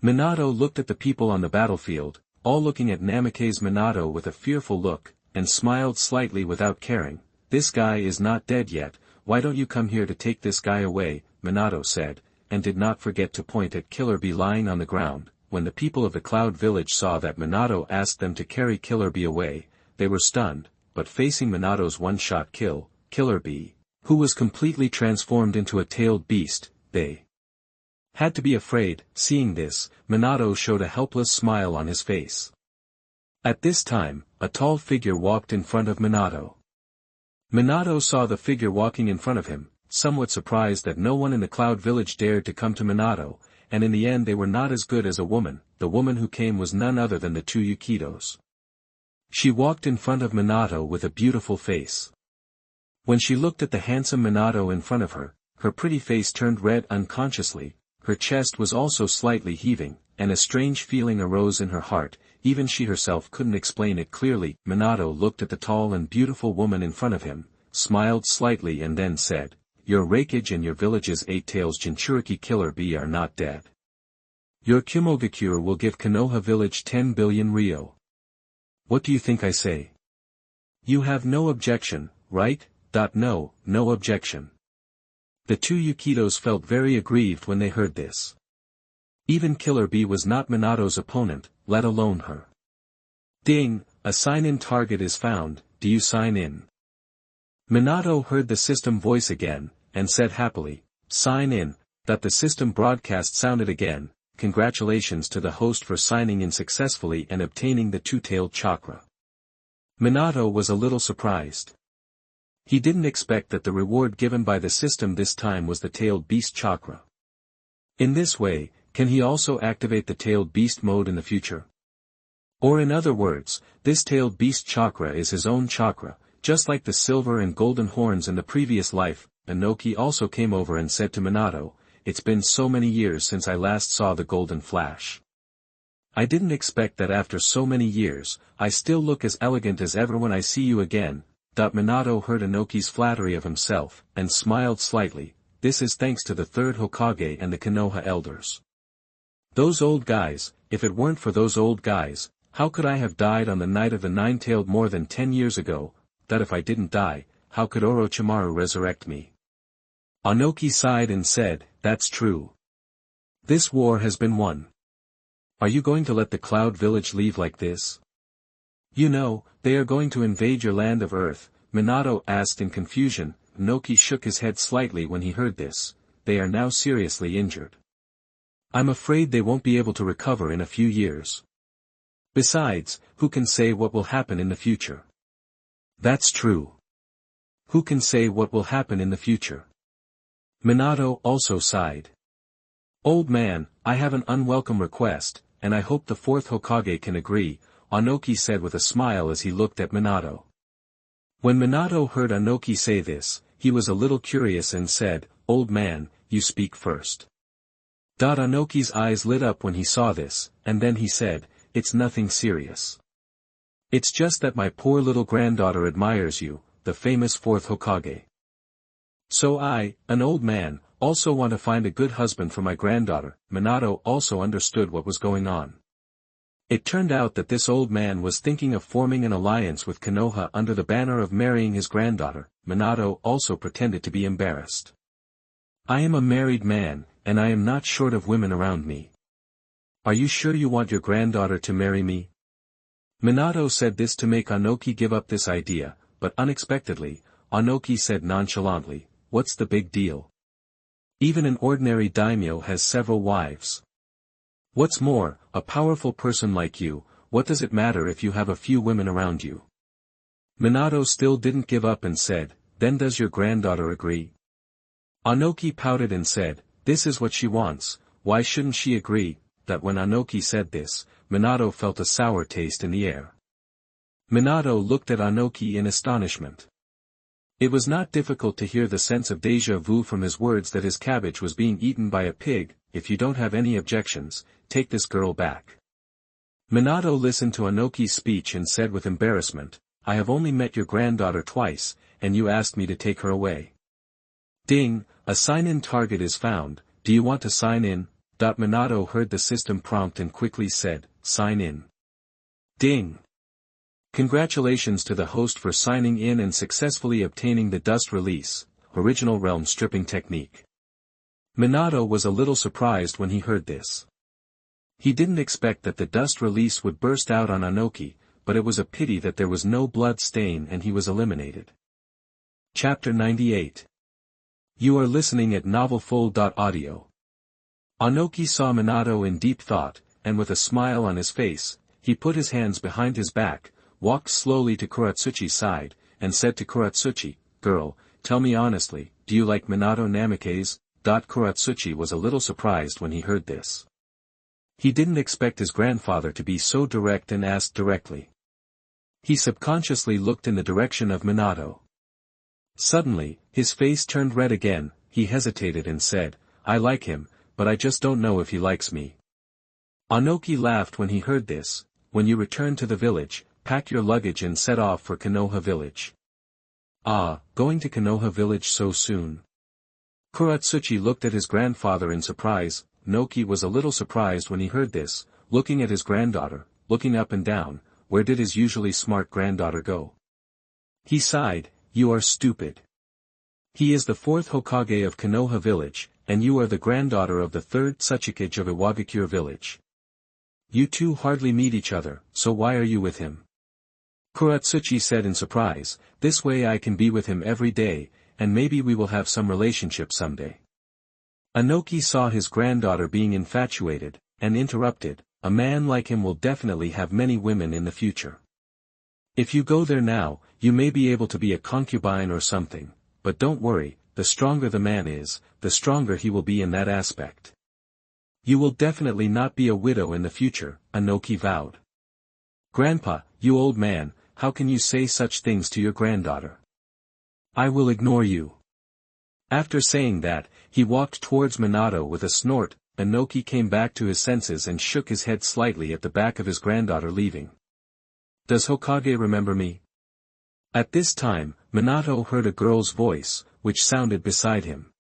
Minato looked at the people on the battlefield, all looking at Namikaze Minato with a fearful look, and smiled slightly without caring. This guy is not dead yet, why don't you come here to take this guy away, Minato said, and did not forget to point at Killer Bee lying on the ground. When the people of the Cloud Village saw that Minato asked them to carry Killer Bee away, they were stunned, but facing Minato's one-shot kill, Killer Bee, who was completely transformed into a tailed beast, they had to be afraid. Seeing this, Minato showed a helpless smile on his face. At this time, a tall figure walked in front of Minato. Minato saw the figure walking in front of him, somewhat surprised that no one in the Cloud Village dared to come to Minato, and in the end they were not as good as a woman. The woman who came was none other than the two Yukitos. She walked in front of Minato with a beautiful face. When she looked at the handsome Minato in front of her, her pretty face turned red unconsciously, her chest was also slightly heaving, and a strange feeling arose in her heart. Even she herself couldn't explain it clearly. Minato looked at the tall and beautiful woman in front of him, smiled slightly and then said, "Your Raikage and your village's eight-tails Jinchuriki Killer Bee are not dead. Your Kumogakure will give Konoha village 10 billion ryo. What do you think I say? You have no objection, right? No objection." The two Yukitos felt very aggrieved when they heard this. Even Killer Bee was not Minato's opponent, let alone her. Ding, a sign-in target is found, do you sign in? Minato heard the system voice again, and said happily, "Sign in." That the system broadcast sounded again, congratulations to the host for signing in successfully and obtaining the two-tailed chakra. Minato was a little surprised. He didn't expect that the reward given by the system this time was the tailed beast chakra. In this way, can he also activate the tailed beast mode in the future? Or in other words, this tailed beast chakra is his own chakra, just like the silver and golden horns in the previous life. Inoki also came over and said to Minato, "It's been so many years since I last saw the golden flash. I didn't expect that after so many years, I still look as elegant as ever when I see you again." Minato heard Inoki's flattery of himself, and smiled slightly. "This is thanks to the Third Hokage and the Konoha elders. Those old guys, if it weren't for those old guys, how could I have died on the night of the nine-tailed more than 10 years ago? That if I didn't die, how could Orochimaru resurrect me?" Inoki sighed and said, "That's true. This war has been won. Are you going to let the Cloud Village leave like this? You know, they are going to invade your land of Earth," Minato asked in confusion. Inoki shook his head slightly when he heard this. "They are now seriously injured. I'm afraid they won't be able to recover in a few years. Besides, who can say what will happen in the future?" "That's true. Who can say what will happen in the future?" Minato also sighed. "Old man, I have an unwelcome request, and I hope the fourth Hokage can agree," Inoki said with a smile as he looked at Minato. When Minato heard Inoki say this, he was a little curious and said, "Old man, you speak first." Inoki's eyes lit up when he saw this, and then he said, "It's nothing serious. It's just that my poor little granddaughter admires you, the famous fourth Hokage. So I, an old man, also want to find a good husband for my granddaughter." Minato also understood what was going on. It turned out that this old man was thinking of forming an alliance with Konoha under the banner of marrying his granddaughter. Minato also pretended to be embarrassed. "I am a married man, and I am not short of women around me. Are you sure you want your granddaughter to marry me?" Minato said this to make Inoki give up this idea, but unexpectedly, Inoki said nonchalantly, "What's the big deal? Even an ordinary daimyo has several wives. What's more, a powerful person like you, what does it matter if you have a few women around you?" Minato still didn't give up and said, "Then does your granddaughter agree?" Inoki pouted and said, "This is what she wants, why shouldn't she agree?" When Inoki said this, Minato felt a sour taste in the air. Minato looked at Inoki in astonishment. It was not difficult to hear the sense of déjà vu from his words that his cabbage was being eaten by a pig. "If you don't have any objections, take this girl back." Minato listened to Inoki's speech and said with embarrassment, "I have only met your granddaughter twice, and you asked me to take her away." Ding, a sign-in target is found, do you want to sign in? Minato heard the system prompt and quickly said, "Sign in." Ding. Congratulations to the host for signing in and successfully obtaining the dust release, original realm stripping technique. Minato was a little surprised when he heard this. He didn't expect that the dust release would burst out on Inoki, but it was a pity that there was no blood stain and he was eliminated. Chapter 98. You are listening at novelfull.audio. Inoki saw Minato in deep thought, and with a smile on his face, he put his hands behind his back, walked slowly to Kuratsuchi's side, and said to Kuratsuchi, "Girl, tell me honestly, do you like Minato Namikaze?" Kuratsuchi was a little surprised when he heard this. He didn't expect his grandfather to be so direct and asked directly. He subconsciously looked in the direction of Minato. Suddenly, his face turned red again, he hesitated and said, "I like him, but I just don't know if he likes me." Inoki laughed when he heard this. "When you return to the village, pack your luggage and set off for Konoha village." "Ah, going to Konoha village so soon?" Kuratsuchi looked at his grandfather in surprise. Inoki was a little surprised when he heard this, looking at his granddaughter, looking up and down. Where did his usually smart granddaughter go? He sighed, "You are stupid. He is the fourth Hokage of Konoha village, and you are the granddaughter of the third Tsuchikage of Iwagakure village. You two hardly meet each other, so why are you with him?" Kuratsuchi said in surprise, "This way I can be with him every day, and maybe we will have some relationship someday." Inoki saw his granddaughter being infatuated, and interrupted, a man like him will definitely have many women in the future. If you go there now, you may be able to be a concubine or something, but don't worry, the stronger the man is, the stronger he will be in that aspect. You will definitely not be a widow in the future, Anoki vowed. Grandpa, you old man, how can you say such things to your granddaughter? I will ignore you. After saying that, he walked towards Minato with a snort. Anoki came back to his senses and shook his head slightly at the back of his granddaughter leaving. Does Hokage remember me? At this time, Minato heard a girl's voice, which sounded beside him.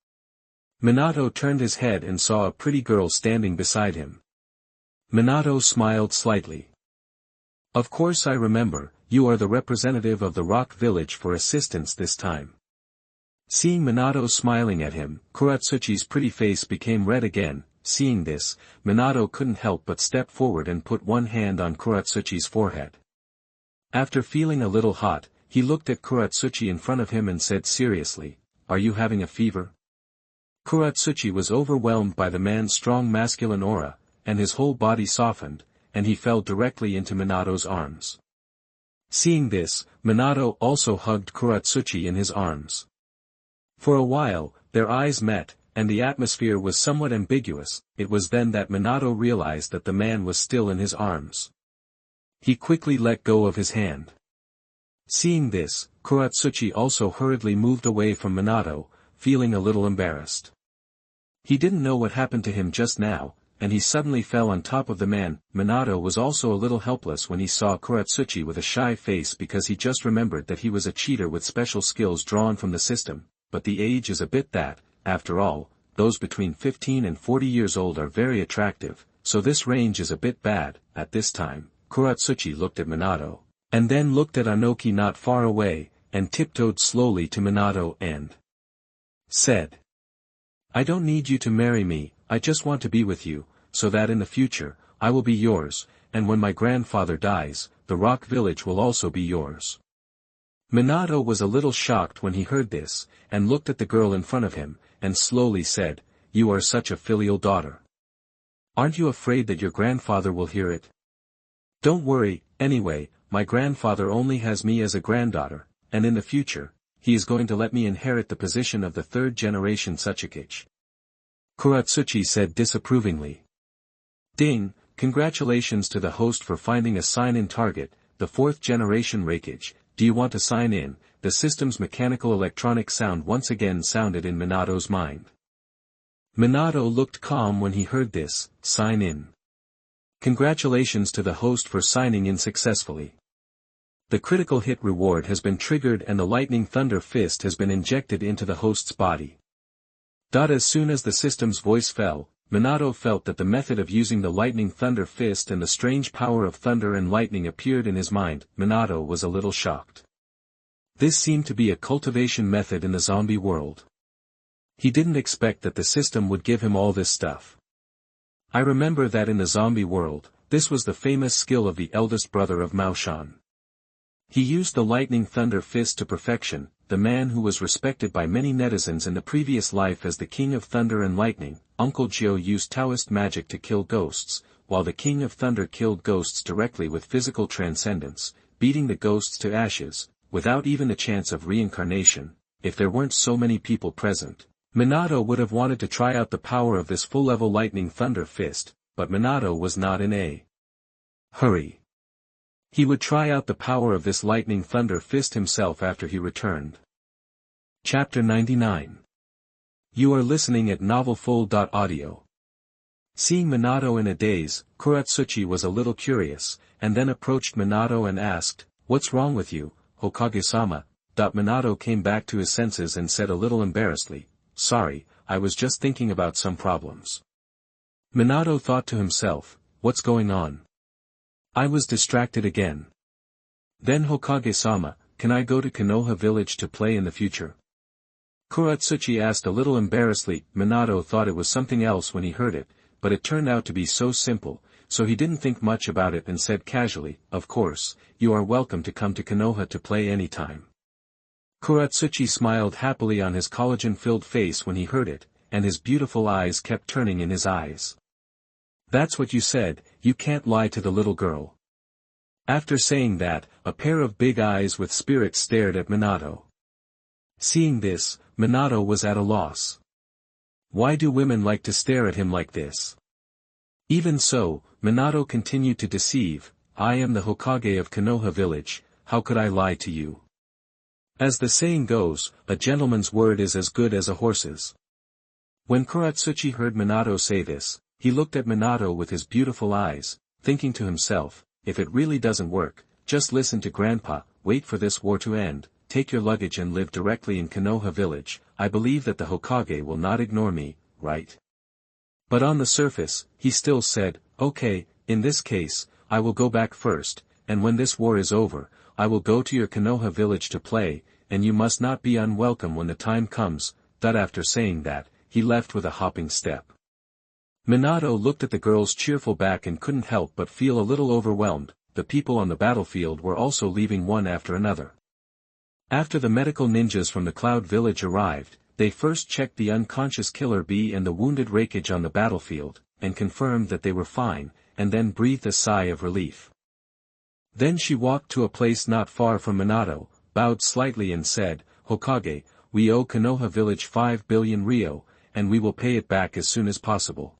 Minato turned his head and saw a pretty girl standing beside him. Minato smiled slightly. Of course I remember, you are the representative of the Rock Village for assistance this time. Seeing Minato smiling at him, Kuratsuchi's pretty face became red again. Seeing this, Minato couldn't help but step forward and put one hand on Kuratsuchi's forehead. After feeling a little hot, he looked at Kuratsuchi in front of him and said seriously, "Are you having a fever?" Kuratsuchi was overwhelmed by the man's strong masculine aura, and his whole body softened, and he fell directly into Minato's arms. Seeing this, Minato also hugged Kuratsuchi in his arms. For a while, their eyes met, and the atmosphere was somewhat ambiguous. It was then that Minato realized that the man was still in his arms. He quickly let go of his hand. Seeing this, Kuratsuchi also hurriedly moved away from Minato, feeling a little embarrassed. He didn't know what happened to him just now, and he suddenly fell on top of the man. Minato was also a little helpless when he saw Kuratsuchi with a shy face because he just remembered that he was a cheater with special skills drawn from the system, but the age is a bit that, after all, those between 15 and 40 years old are very attractive, so this range is a bit bad. At this time, Kuratsuchi looked at Minato, and then looked at Anoki not far away, and tiptoed slowly to Minato and said, "I don't need you to marry me, I just want to be with you, so that in the future, I will be yours, and when my grandfather dies, the Rock Village will also be yours." Minato was a little shocked when he heard this, and looked at the girl in front of him, and slowly said, "You are such a filial daughter. Aren't you afraid that your grandfather will hear it?" "Don't worry, anyway, my grandfather only has me as a granddaughter, and in the future, he is going to let me inherit the position of the third generation Tsuchikage." Kuratsuchi said disapprovingly. "Ding, congratulations to the host for finding a sign-in target, the fourth generation Raikage. Do you want to sign in?" The system's mechanical electronic sound once again sounded in Minato's mind. Minato looked calm when he heard this, "Sign in. Congratulations to the host for signing in successfully. The critical hit reward has been triggered and the lightning thunder fist has been injected into the host's body." As soon as the system's voice fell, Minato felt that the method of using the lightning thunder fist and the strange power of thunder and lightning appeared in his mind. Minato was a little shocked. This seemed to be a cultivation method in the zombie world. He didn't expect that the system would give him all this stuff. I remember that in the zombie world, this was the famous skill of the eldest brother of Mao Shan. He used the lightning thunder fist to perfection. The man who was respected by many netizens in the previous life as the King of Thunder and Lightning, Uncle Joe, used Taoist magic to kill ghosts, while the King of Thunder killed ghosts directly with physical transcendence, beating the ghosts to ashes, without even a chance of reincarnation. If there weren't so many people present, Minato would have wanted to try out the power of this full-level lightning thunder fist, but Minato was not in a hurry. He would try out the power of this lightning thunder fist himself after he returned. Chapter 99. You are listening at novelfull.audio. Seeing Minato in a daze, Kuratsuchi was a little curious, and then approached Minato and asked, "What's wrong with you, Hokage-sama?" Minato came back to his senses and said a little embarrassedly, "Sorry, I was just thinking about some problems." Minato thought to himself, "What's going on? I was distracted again." Then Hokage-sama, "Can I go to Konoha village to play in the future?" Kuratsuchi asked a little embarrassedly. Minato thought it was something else when he heard it, but it turned out to be so simple, so he didn't think much about it and said casually, "Of course, you are welcome to come to Konoha to play anytime." Kuratsuchi smiled happily on his collagen-filled face when he heard it, and his beautiful eyes kept turning in his eyes. That's what you said, you can't lie to the little girl. After saying that, a pair of big eyes with spirit stared at Minato. Seeing this, Minato was at a loss. Why do women like to stare at him like this? Even so, Minato continued to deceive. I am the Hokage of Konoha village, how could I lie to you? As the saying goes, a gentleman's word is as good as a horse's. When Kuratsuchi heard Minato say this, he looked at Minato with his beautiful eyes, thinking to himself, if it really doesn't work, just listen to Grandpa, wait for this war to end, take your luggage and live directly in Konoha village, I believe that the Hokage will not ignore me, right? But on the surface, he still said, okay, in this case, I will go back first, and when this war is over, I will go to your Konoha village to play, and you must not be unwelcome when the time comes. That after saying that, he left with a hopping step. Minato looked at the girl's cheerful back and couldn't help but feel a little overwhelmed. The people on the battlefield were also leaving one after another. After the medical ninjas from the Cloud Village arrived, they first checked the unconscious Killer Bee and the wounded Raikage on the battlefield, and confirmed that they were fine, and then breathed a sigh of relief. Then she walked to a place not far from Minato, bowed slightly and said, Hokage, we owe Konoha village 5 billion ryo, and we will pay it back as soon as possible.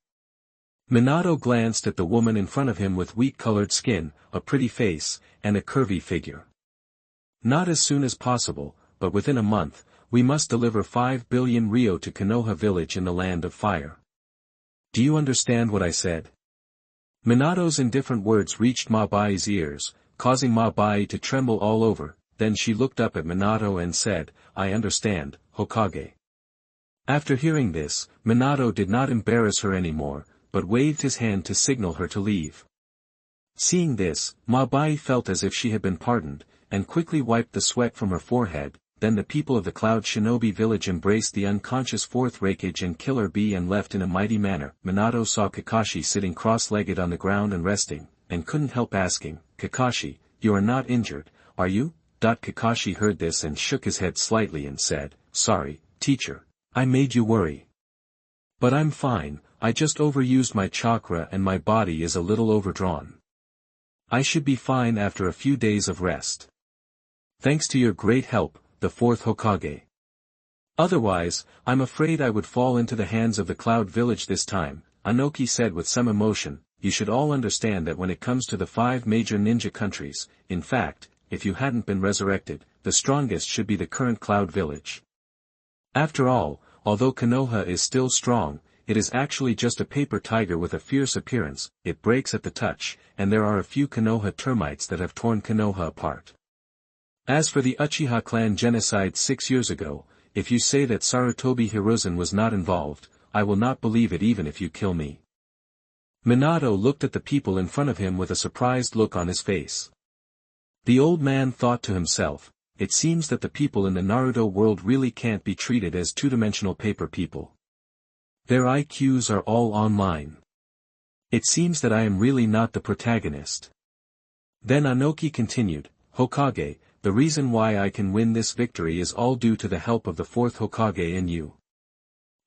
Minato glanced at the woman in front of him with wheat-colored skin, a pretty face, and a curvy figure. Not as soon as possible, but within a month, we must deliver 5 billion ryo to Konoha village in the land of fire. Do you understand what I said? Minato's indifferent words reached Mabai's ears, causing Mabai to tremble all over. Then she looked up at Minato and said, I understand, Hokage. After hearing this, Minato did not embarrass her anymore, but waved his hand to signal her to leave. Seeing this, Mabai felt as if she had been pardoned, and quickly wiped the sweat from her forehead. Then the people of the Cloud Shinobi village embraced the unconscious fourth Raikage and Killer Bee and left in a mighty manner. Minato saw Kakashi sitting cross-legged on the ground and resting, and couldn't help asking, Kakashi, you are not injured, are you? Kakashi heard this and shook his head slightly and said, sorry, teacher, I made you worry. But I'm fine, I just overused my chakra and my body is a little overdrawn. I should be fine after a few days of rest. Thanks to your great help, the fourth Hokage. Otherwise, I'm afraid I would fall into the hands of the Cloud Village this time, Anoki said with some emotion. You should all understand that when it comes to the 5 major ninja countries, in fact, if you hadn't been resurrected, the strongest should be the current Cloud Village. After all, although Konoha is still strong, it is actually just a paper tiger with a fierce appearance, it breaks at the touch, and there are a few Konoha termites that have torn Konoha apart. As for the Uchiha clan genocide 6 years ago, if you say that Sarutobi Hiruzen was not involved, I will not believe it even if you kill me. Minato looked at the people in front of him with a surprised look on his face. The old man thought to himself, it seems that the people in the Naruto world really can't be treated as two-dimensional paper people. Their IQs are all online. It seems that I am really not the protagonist. Then Anoki continued, Hokage, the reason why I can win this victory is all due to the help of the fourth Hokage and you.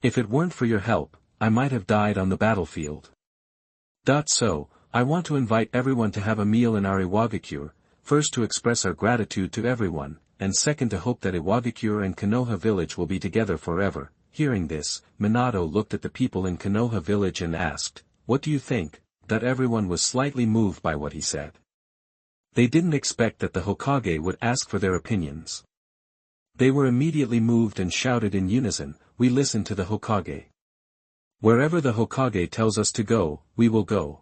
If it weren't for your help, I might have died on the battlefield. So, I want to invite everyone to have a meal in our Iwagakure, first to express our gratitude to everyone, and second to hope that Iwagakure and Konoha village will be together forever. Hearing this, Minato looked at the people in Konoha village and asked, what do you think? That everyone was slightly moved by what he said. They didn't expect that the Hokage would ask for their opinions. They were immediately moved and shouted in unison, we listen to the Hokage. Wherever the Hokage tells us to go, we will go.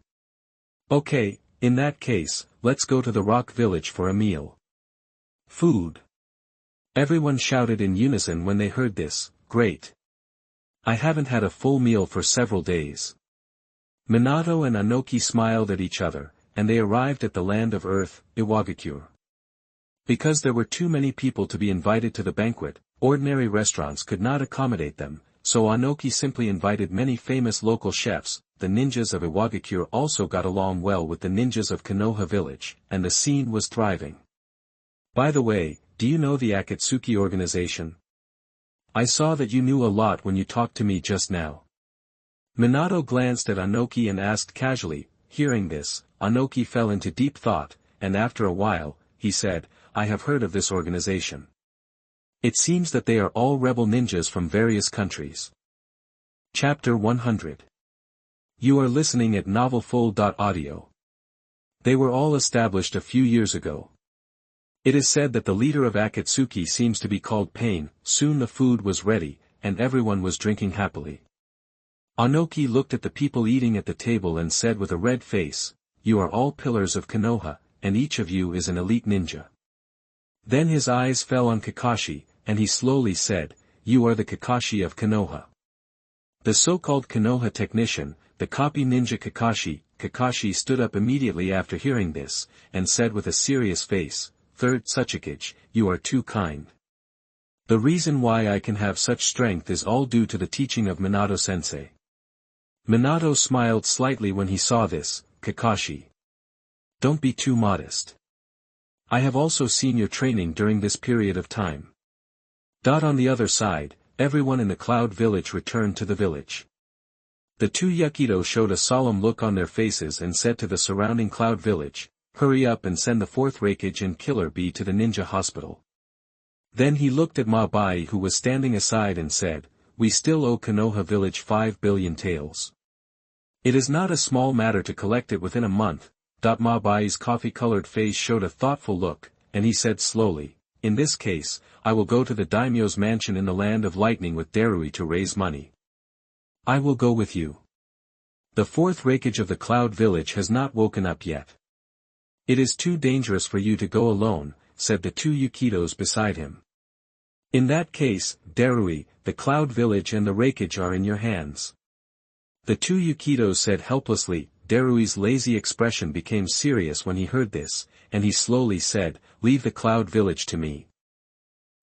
Okay, in that case, let's go to the Rock Village for a meal. Food. Everyone shouted in unison when they heard this, great. I haven't had a full meal for several days. Minato and Anoki smiled at each other, and they arrived at the land of earth, Iwagakure. Because there were too many people to be invited to the banquet, ordinary restaurants could not accommodate them, so Anoki simply invited many famous local chefs. The ninjas of Iwagakure also got along well with the ninjas of Konoha village, and the scene was thriving. By the way, do you know the Akatsuki organization? I saw that you knew a lot when you talked to me just now. Minato glanced at Anoki and asked casually. Hearing this, Anoki fell into deep thought, and after a while, he said, I have heard of this organization. It seems that they are all rebel ninjas from various countries. Chapter 100. You are listening at novelfull.audio. They were all established a few years ago. It is said that the leader of Akatsuki seems to be called Pain. Soon the food was ready, and everyone was drinking happily. Anoki looked at the people eating at the table and said with a red face, You are all pillars of Konoha, and each of you is an elite ninja. Then his eyes fell on Kakashi, and he slowly said, You are the Kakashi of Konoha. The so-called Konoha technician, the copy ninja Kakashi. Kakashi stood up immediately after hearing this, and said with a serious face, Third Hokage, you are too kind. The reason why I can have such strength is all due to the teaching of Minato-sensei. Minato smiled slightly when he saw this. Kakashi. Don't be too modest. I have also seen your training during this period of time. On the other side, everyone in the Cloud Village returned to the village. The two Yakido showed a solemn look on their faces and said to the surrounding Cloud Village, Hurry up and send the fourth Hokage and Killer Bee to the ninja hospital. Then he looked at Mabai who was standing aside and said, We still owe Konoha Village 5 billion taels. It is not a small matter to collect it within a month. Mabai's coffee-colored face showed a thoughtful look, and he said slowly, In this case, I will go to the daimyo's mansion in the Land of Lightning with Darui to raise money. I will go with you. The fourth Hokage of the Cloud Village has not woken up yet. It is too dangerous for you to go alone, said the two Yakidos beside him. In that case, Darui, the Cloud Village and the Hokage are in your hands. The two Yakidos said helplessly. Darui's lazy expression became serious when he heard this, and he slowly said, Leave the Cloud Village to me.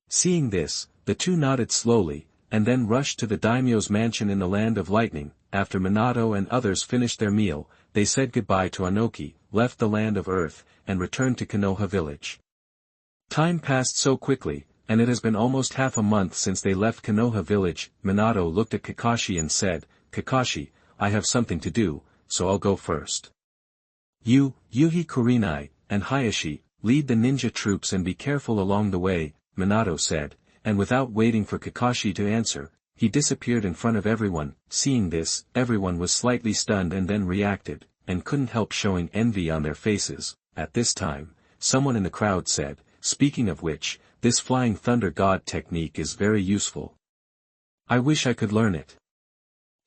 Seeing this, the two nodded slowly, and then rushed to the daimyo's mansion in the Land of Lightning. After Minato and others finished their meal, they said goodbye to Anoki, left the Land of Earth, and returned to Konoha Village. Time passed so quickly, and it has been almost half a month since they left Konoha Village. Minato looked at Kakashi and said, Kakashi, I have something to do, so I'll go first. You, Yuhi Kurenai, and Hayashi, lead the ninja troops and be careful along the way, Minato said, and without waiting for Kakashi to answer, he disappeared in front of everyone. Seeing this, everyone was slightly stunned and then reacted, and couldn't help showing envy on their faces. At this time, someone in the crowd said, Speaking of which, this Flying Thunder God technique is very useful. I wish I could learn it.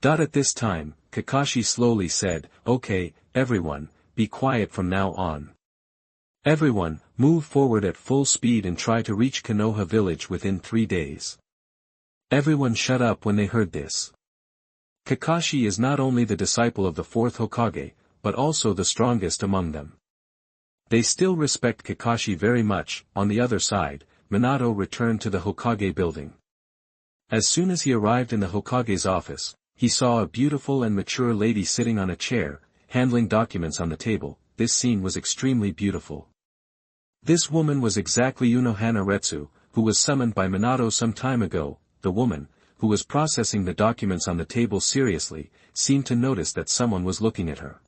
At this time, Kakashi slowly said, Okay, everyone, be quiet from now on. Everyone, move forward at full speed and try to reach Konoha Village within 3 days. Everyone shut up when they heard this. Kakashi is not only the disciple of the fourth Hokage, but also the strongest among them. They still respect Kakashi very much. On the other side, Minato returned to the Hokage building. As soon as he arrived in the Hokage's office, he saw a beautiful and mature lady sitting on a chair, handling documents on the table. This scene was extremely beautiful. This woman was exactly Unohana Retsu, who was summoned by Minato some time ago. The woman, who was processing the documents on the table seriously, seemed to notice that someone was looking at her.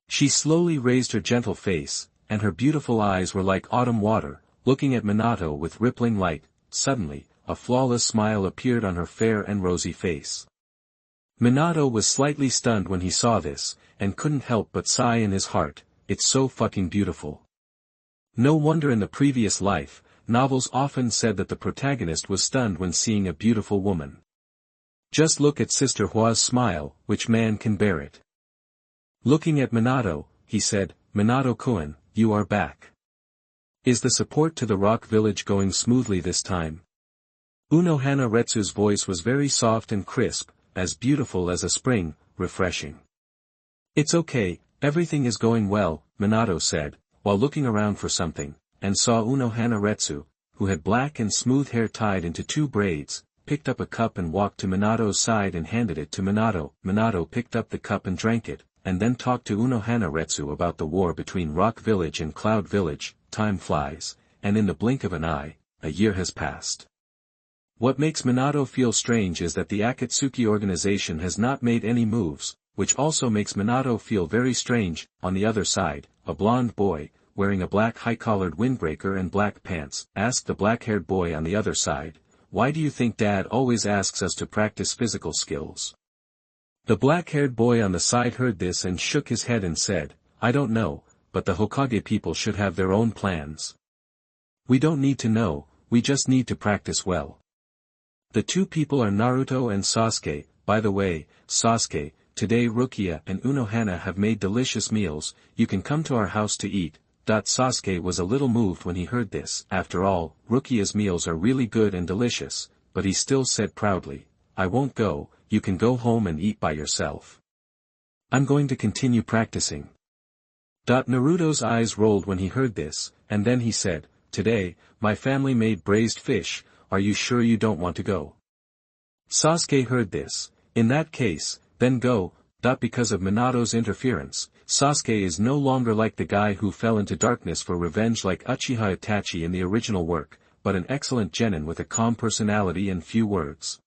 She slowly raised her gentle face, and her beautiful eyes were like autumn water, looking at Minato with rippling light. Suddenly, a flawless smile appeared on her fair and rosy face. Minato was slightly stunned when he saw this, and couldn't help but sigh in his heart, It's so fucking beautiful. No wonder in the previous life, novels often said that the protagonist was stunned when seeing a beautiful woman. Just look at Sister Hua's smile, which man can bear it? Looking at Minato, he said, Minato-kun, you are back. Is the support to the Rock Village going smoothly this time? Unohana Retsu's voice was very soft and crisp, as beautiful as a spring, refreshing. It's okay, everything is going well, Minato said, while looking around for something, and saw Unohana Retsu, who had black and smooth hair tied into 2 braids, picked up a cup and walked to Minato's side and handed it to Minato. Minato picked up the cup and drank it, and then talked to Unohana Retsu about the war between Rock Village and Cloud Village. Time flies, and in the blink of an eye, a year has passed. What makes Minato feel strange is that the Akatsuki organization has not made any moves, which also makes Minato feel very strange. On the other side, a blonde boy, wearing a black high-collared windbreaker and black pants, asked the black-haired boy on the other side, "Why do you think Dad always asks us to practice physical skills?" The black-haired boy on the side heard this and shook his head and said, "I don't know, but the Hokage people should have their own plans. We don't need to know, we just need to practice well." The two people are Naruto and Sasuke. By the way, Sasuke, today Rukia and Unohana have made delicious meals, you can come to our house to eat. Sasuke was a little moved when he heard this. After all, Rukia's meals are really good and delicious, but he still said proudly, "I won't go, you can go home and eat by yourself. I'm going to continue practicing." Naruto's eyes rolled when he heard this, and then he said, "Today, my family made braised fish, are you sure you don't want to go?" Sasuke heard this. "In that case, then go." Because of Minato's interference, Sasuke is no longer like the guy who fell into darkness for revenge like Uchiha Itachi in the original work, but an excellent genin with a calm personality and few words.